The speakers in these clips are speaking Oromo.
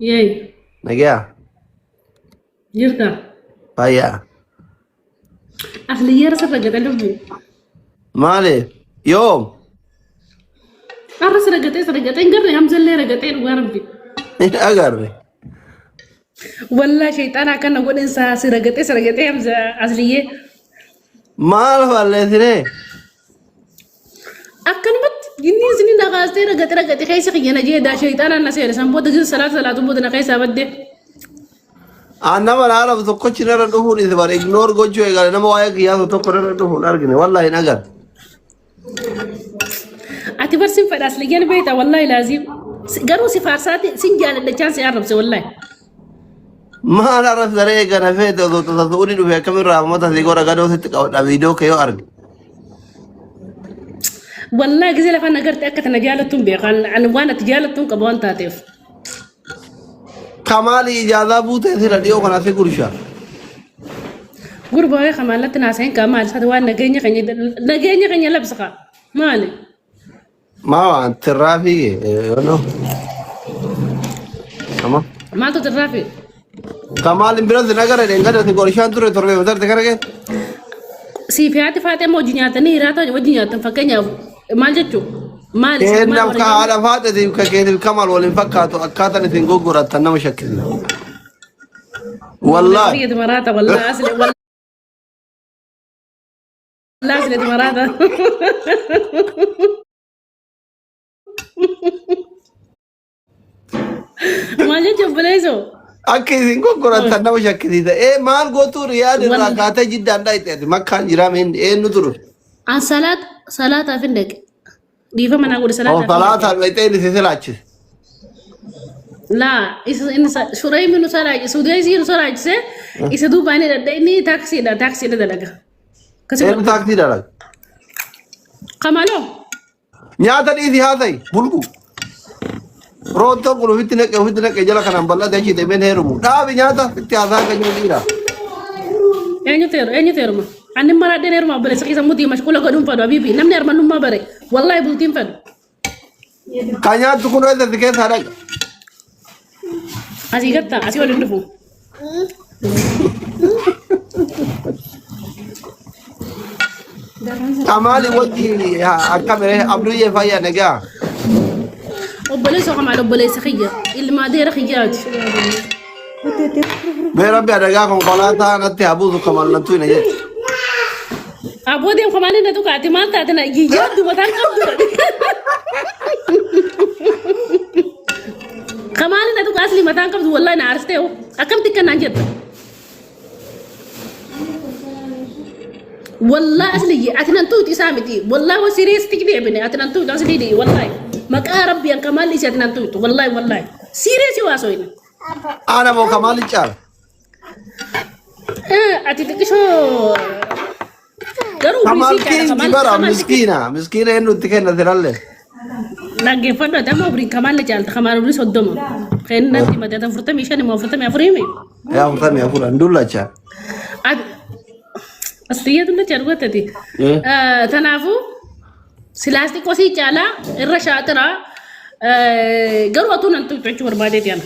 Yey, Nagaa jirta. fayyaa Asliyyara sirra gata lubbu. maali yoom Arra sirra gata hin garre hamzallee ragatee dhugaa rabbi. agarre Wallaa shayxaana akkana godhin sirra gatee hamza asliyyee. maal falleessine Akkanumatti inni isin naqaastee ragatee keessa kiyyana jeedaa shayxaanaan na seera sanboota gisa salaatu booda na keessaa baddee. nama laalaf tokkochi narra dhufuun isi bar ignoor gochuu eegale nama waa'ee kiyyaasa tokko narra dhufuun argine wallaahi hin agar Ati barsiin fedha asliyyeen beekta wallaahi laazim. Garuu si faarsaati sin jaaladachaan si arrabse wallaahi. maal arras daree eegana feete osoo tasasuuni dhufe akkamirraa amata si godha gadoo sitti qabadha viidiyoo kee yoo arge Wallaahi gisee lafaan agartee akka tana jaalattuun beekan waan ati jaalattuun qaba waan taateef. kamaali ijaazaa buutee sira dhiyoo kana si gursha Gurbaa beeka maallatti naasahin kaa maali isaati waan nageenya keenya labsaka maali? maa waan tirraa fiige yoonoo ama Maaltu tirraa fi? kamaalin bira si nagara dheengada si gorshaan ture torbe masarte kana kee Siif yaati faatee moo hojii nyaatanii hiraata hojii nyaatan fakkeenyaaf maal jechuun maali? kennam ka haadha faadhatiif ka keetiif kamal waliin fakkaatu akkaataan isin goggorattan nama shakkisna wallaahi Asli maraata wallaahi asli maraata. Maal jechuun bileesoo? akka isin goggorattan nama shakkisiisa maal gootuu riyaad irraa kaatee jiddaan dhaayiteeti makkaan jiraam eenyu turu An salaataaf hin dhaqe. Dhiifa manaa godhe salaataaf. salaataan dhayxeen isi silaachise Laa shuree minu salaachise suudeesii nu salaachise isa duubaanii dadda inni taaksiidha dalaga. eenyu taaksii dalaga Kamaloo nyaata dhiisi haasayi bulgu roottoon kun ofitti naqe jala kanaan bal'ate achi deemeen heerumu dhaabi nyaata itti haasaa kan jiru dhiira eenyu teeruma anni maraadheen heeruma obboleessa keessa mutii mashkula godhuun fadu abiibi namni hermannummaa bare wallaahi bultiin fadu. ka nyaattu kun eessatti keessaa dhaqa Asii gatta asii waliin dhufu. kamaali wajji akkamire abduyyee fayyaa nagaa Obboleessa kamal obboleessa kiyya ilmaa deera kiyyaati. mee rabbi adagaa konkolaataa natti habuusu kamal nattu hina jedhe Aboodeen kamal inni tukaati maal taate na iyyaaddu mataan qabdu. Kamal inni tukaa asli mataan qabdu wallaahi na aarstee akkamti kannaan jetta. Wallah asli ati nan tuuti isaa miti wallah wa serious tikdi ebine ati nan tuuti asli di wallahi maqaa rabbi an kamal isi ati nan tuuti wallahi serious waaso ina ana moo kamaali caala ati tikisho garuu kamal bisi kiin kamal jibara miskiina eenyu itti kenna siralle naggeeffadhu ati amma obiriin kamal la caalta kamal obiri soddoma kennatti madatan 45 moo 44 yaa mutani afura ndullacha Asliyyatu na charwatati. Tanaafu silaasti kosii caalaa irra shaatira garuu atuu nan tuutu jechuu barbaadeeti yana.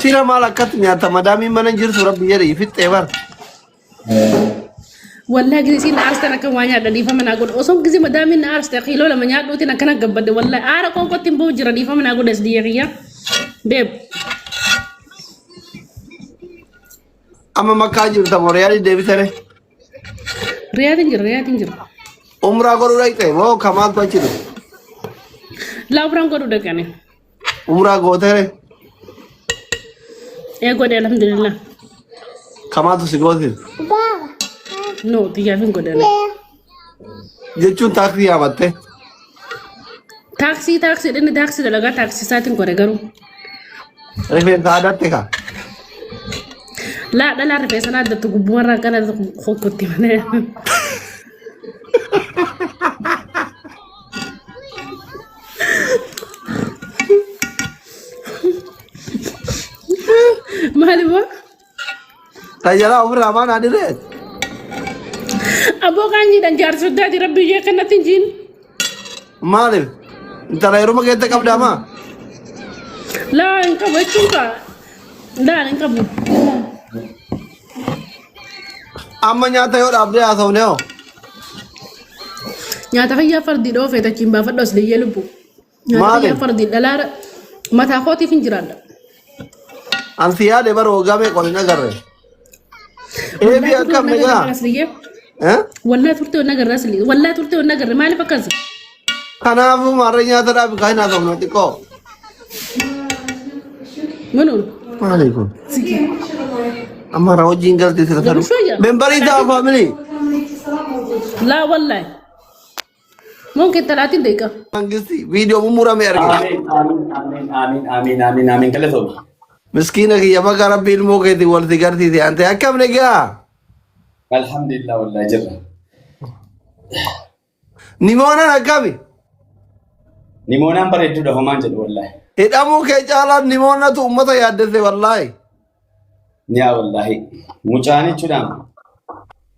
sira maal akkatti nyaata madaamiin mana jirtu rabbi jedhe ifixxee bar Wallaahi gizi siin aarstan akka waa nyaadha dhiifama naa godha osoo gizi madaamiin na aarste kiiloo lama nyaadhuutiin akkana gabbadde wallaahi aara qoonqotti hin bahu jira dhiifama naa godha asdiyya kiyya. Beeb. amma makkaa jirta moo riyaadi deebisane Riyaatiin jira. umraa godhuu dhaqxe moo kamaaltu achi dhufe Laabiraan godhu dhaqane. umraa gootere Godhe alhamdulillah. kamaatu si gootin No xiyyaaf hin godhane. jechuun taaksii yaamatte Taaksii dhinni taaksii dalagaa taaksii isaatiin godhe garuu. rifeensa aadatte kaa La dala rifeensa naa addatti gubbuu warraa kana hokkotti malee. Maali boo? tajaajila ofirraa maan adiree Aboo kan jiidhan jaarsuddaati rabbi ishee kanatti hin jiin. maaliif intala yeruma keessa qabdaa maa لا انقبض شوفا لا انقبض amma nyaata yoo dhaabdee haasawne hoo nyaata fayyaa fardii dhoofee tachiin baafadhu as liyyee lubbu nyaata Maali? fayyaa fardii dhalaara mataa kootiif hin jiraadha ansi yaade bara hogamee qolina garre eebi akkam nagaa والله ترتي ونقر راسلي والله ترتي ونقر مالي بكذا kanaafu marre nyaata dhaabi kaa hin haasawne xiqqoo منو maali kun amma ra wajjin galti sira kanu membarii ta'a faamilii لا والله ممكن 30 دقيقة mangisti viidiyoo mummurame arge Amin. Galatoom. miskiina kiyya bakka rabbi ilmoo keetii walti gartiiti ante akkam nagaa Alhamdulillah wallahi jirra. nimoonan akkami Nimoonaan bareedduudha homaan jedhu wallahi. hidhamuu kee caalaan nimoonnatu ummata yaaddese wallaahi Yaa wallahi. Mucaan jechuudhaan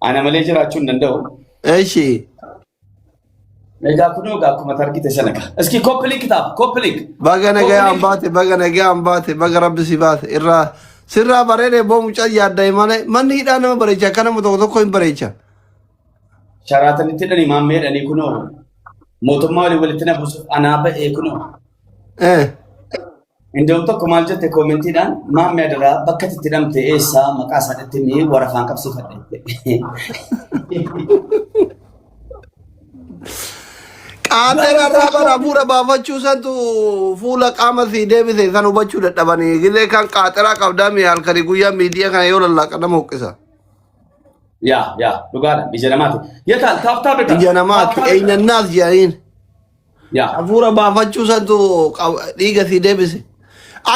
ana malee jiraachuu hin danda'u. eeshi Egaa kunoo akkuma targite sana ka. Iski koppilik ta'a koppilik. baga nagaa ambaate baga rabbi si baate irraa sirraa bareede boo mucaa yaaddae malee manni hidhaa nama bareecha akka nama tokko hin bareecha Sharaatanitti dhani maammee dhanii kunoo mootummaa walii walitti na buusuuf anaa ba'ee kunoo. Indoom tokko maal jette koomentiidhaan maammee adaraa bakka itti hidhamte eessaa maqaa isaaniitti mi'ee warafaan qabsiifadhe. qaateraadhaa bara fuudha baafachuu santu fuula qaama sii deebise san hubachuu dadhabanii gizee kan qaateraa qabdaa mi'a halkanii guyyaa miidiyaa kana yoo lallaaqa nama huqqisa Yaa dhugaadha ija namaati. Yetaan taaftaa beekaa. ija namaatti eenyannaas jedhaniin Yaa. hafuura baafachuu santu dhiiga sii deebise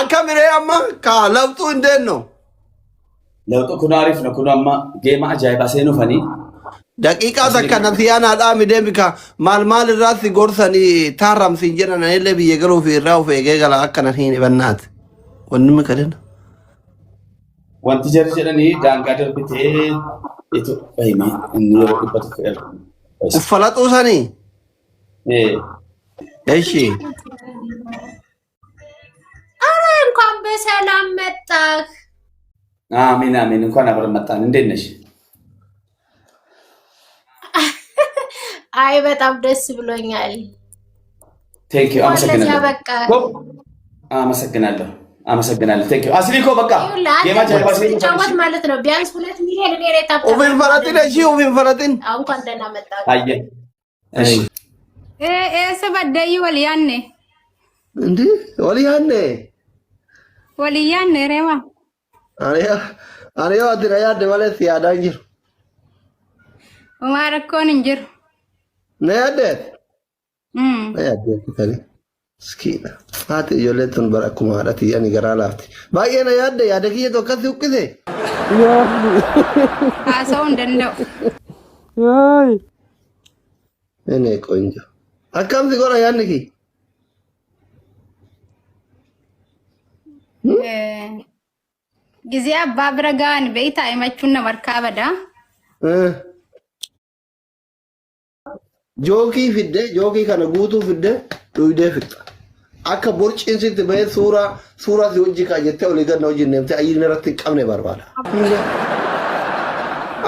akka miree amma ka laftuu hin deenno Lawxu kun ariifna kun amma geema ajaa'ibaa seenufanii. daqiiqaa takka nasiyaanaadhaa mideemika maal irraatti gorsanii taarramsiin jedhan illee biyya galuuf irraa of eegee gala akkana hin hibannaati wanni mi kadhina Wanti jarri jedhanii daangaa darbitee itu fahimi inni yeroo dhibbatu fedhan. uffalaxuu sanii eshi ኧረ እንኳን በሰላም መጣህ። አሚን እንኳን አብረን መጣን። እንዴት ነሽ? አይ በጣም ደስ ብሎኛል። ቴንክ ዩ ለዚያ በቃ አመሰግናለሁ። ቴንክ ዩ አስሊኮ በቃ ጫወት ማለት ነው። ቢያንስ 2 ሚሊዮን እኔ ላይ ታጣ ኡፊን ፈረጢን እሺ ኡፊን ፈረጢን እንኳን ደህና መጣህ። አየ እሺ ሰበደይ ወልያኔ እንዴ ወልያኔ ሬማ አሪያ አድራ ያደ ማለት ያዳን ጅሩ ማረኮን እንጅር ነያደ ከተሪ ስኪና ፋት ዮሌቱን በረኩ ማለት ያኒ ገራ ላፍቲ ባየና ያደ ኪየ ቶከስ ውቅሴ አሰው እንደንደው አይ እኔ ቆንጆ አካም ሲጎራ ያንኪ ጊዜ አባብረጋን በይታ አይመቹነ መርካበዳ jookii kana guutuu fidde dhuydee fixa akka borciin sitti bahee suuraa si hojii kaa jettee olii ganna hojiin deemtee ayyiin irratti hin qabne barbaada.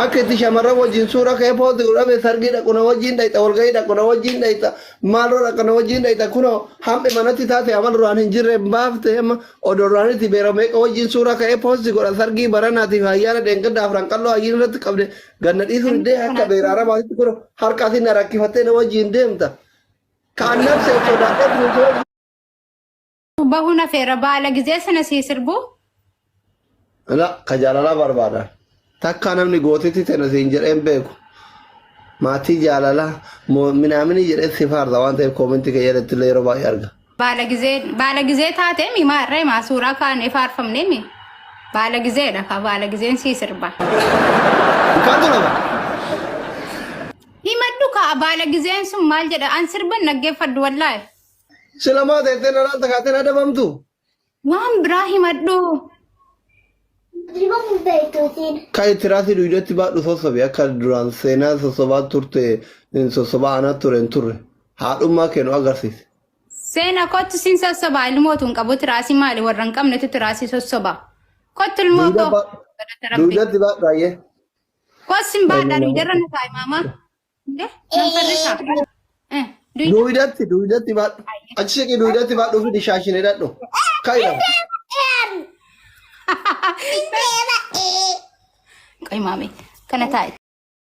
Akka itti shamarran wajjin suuraa ka'ee poozi godhame sargii dhaquna wajjin dhayxa walgahii dhaquna wajjin dhayxa maaloo dhaquna wajjin dhayxa kunoo hambe manatti taate amal duraan hin jirre baafte amma odoo duraanitti beera meeqa wajjin suuraa ka'ee poozi godha sargii baranaatiif ayyaana dheengaddaa afran qalloo ayyiin irratti qabde ganna dhiisuun illee akka beeraara baasitti kun harkaatiin rakkifattee na wajjin deemta. Kaannaf see sodaadhee በሁነ ፌረ ባለ ጊዜ ስነ ሲስርቡ la kajalala barbaada takka namni gootitti tana siin jedheen beeku maatii jaalala minaamini jedhee si faarsa waan ta'eef koomentii kee jedhetti illee yeroo baay'ee arga. ባለ ጊዜ ታቴሚ ማሬ ማሱራ ካኔ ፋርፈምኔሚ ባለ ጊዜ ደካ ባለ ጊዜን ሲስርባ Kantu nama ይመዱ ካ ባለ ጊዜን ሱም ማል ጀደ አንስርበን ነገፈድ ወላሂ silamaa ta'ettee nalaan takaateen adabamtu. ዋን ብራ ይመዱ Kan itti raasii duudatti baadhu sossobe akka duraan seenaa sosobaa turte sosobaa anaa ture hin turre haadhummaa kennu agarsiise. Seena kottu siin sossobaa ilmootuun qabu tiraasii maali warra hin qabnetu tiraasii sossobaa. Kottu ilmootoo. Duudatti baadhaayyee. Kossin baadhaa jarra na taa'e maamaa. Nan farrisaa. Duudatti baadhu. Achi shaqii duudatti baadhuu fi shaashine dadhu. Kaayidha. Qoy maamee kana taa'e.